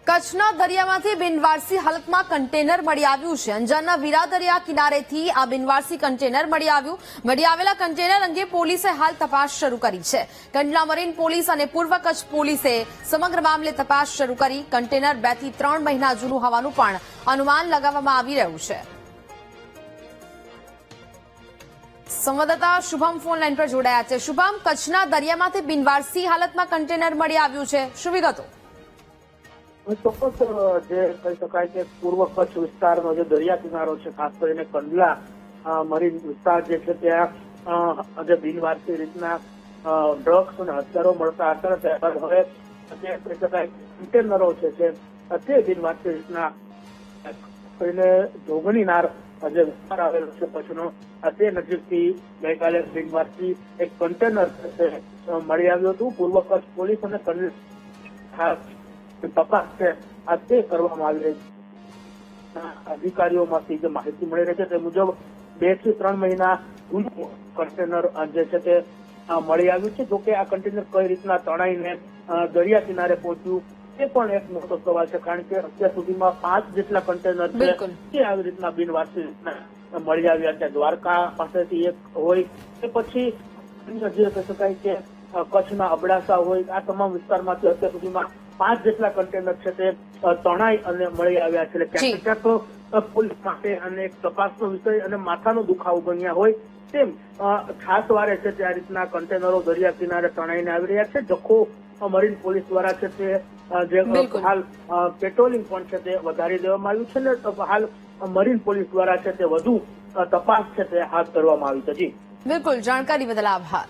કચ્છના દરિયામાંથી બિનવારસી હાલતમાં કન્ટેનર મળી આવ્યું છે। અંજારના વીરા દરિયા કિનારેથી આ બિનવારસી કન્ટેનર મળી આવ્યું। મળી આવેલા કન્ટેનર અંગે પોલીસે હાલ તપાસ શરૂ કરી છે। કંડલા મરીન પોલીસ અને પૂર્વ કચ્છ પોલીસે સમગ્ર મામલે તપાસ શરૂ કરી। કન્ટેનર 2 થી 3 મહિના જૂનું હોવાનું પણ અનુમાન લગાવવામાં આવી રહ્યું છે। સંવાદદાતા શુભમ ફોન લાઈન પર જોડાયા છે। શુભમ, કચ્છના દરિયામાંથી બિનવારસી હાલતમાં કન્ટેનર મળી આવ્યું છે, શું વિગતો? ચોક્કસ જે કહી શકાય કે પૂર્વ કચ્છ વિસ્તારનો જે દરિયા કિનારો છે, ખાસ કરીને કંડલા મરીન વિસ્તાર જે છે ત્યાં જે બિનવારસી રીતના ડ્રગ્સ અને હથિયારો મળતા હતા, ત્યારબાદ હવે જે કહી શકાય કન્ટેનરો છે તે બિનવારસી રીતના કરીને જોગણી નાર જે વિસ્તાર આવેલો છે કચ્છનો, તે નજીકથી ગઈકાલે બિનવારસી એક કન્ટેનર છે મળી આવ્યું હતું। પૂર્વ કચ્છ પોલીસ અને ખાસ તપાસ છે તે કરવામાં આવી રહી છે। અધિકારીઓમાંથી જે માહિતી મળી રહી છે તે મુજબ 2 થી 3 મહિના જૂનું કન્ટેનર જે છે તે મળી આવ્યું છે। જોકે આ કન્ટેનર કઈ રીતના તણાઈને દરિયા કિનારે પહોંચ્યું તે પણ એક મોટો સવાલ છે, કારણ કે અત્યાર સુધીમાં 5 જેટલા કન્ટેનર છે તે આવી રીતના બિનવારસી રીતના મળી આવ્યા છે। દ્વારકા પાસેથી એક હોય કે પછી જે કહી શકાય કે કચ્છના અબડાસા હોય, આ તમામ વિસ્તારમાંથી અત્યાર સુધીમાં 5 જેટલા કન્ટેનર છે તે તણાઈ અને મળી આવ્યા છે। એટલે ક્યાંક પોલીસ માટે અને એક તપાસનો વિષય અને માથાનો દુખાવો બન્યા હોય તેમ ખાસ વારે છે તે આ રીતના કન્ટેનરો દરિયા કિનારે તણાઈને આવી રહ્યા છે। જખો મરીન પોલીસ દ્વારા છે તે જે હાલ પેટ્રોલિંગ પણ છે તે વધારી દેવામાં આવ્યું છે ને હાલ મરીન પોલીસ દ્વારા છે તે વધુ તપાસ છે તે હાથ ધરવામાં આવી છે। જી બિલકુલ, જાણકારી બદલ આભાર।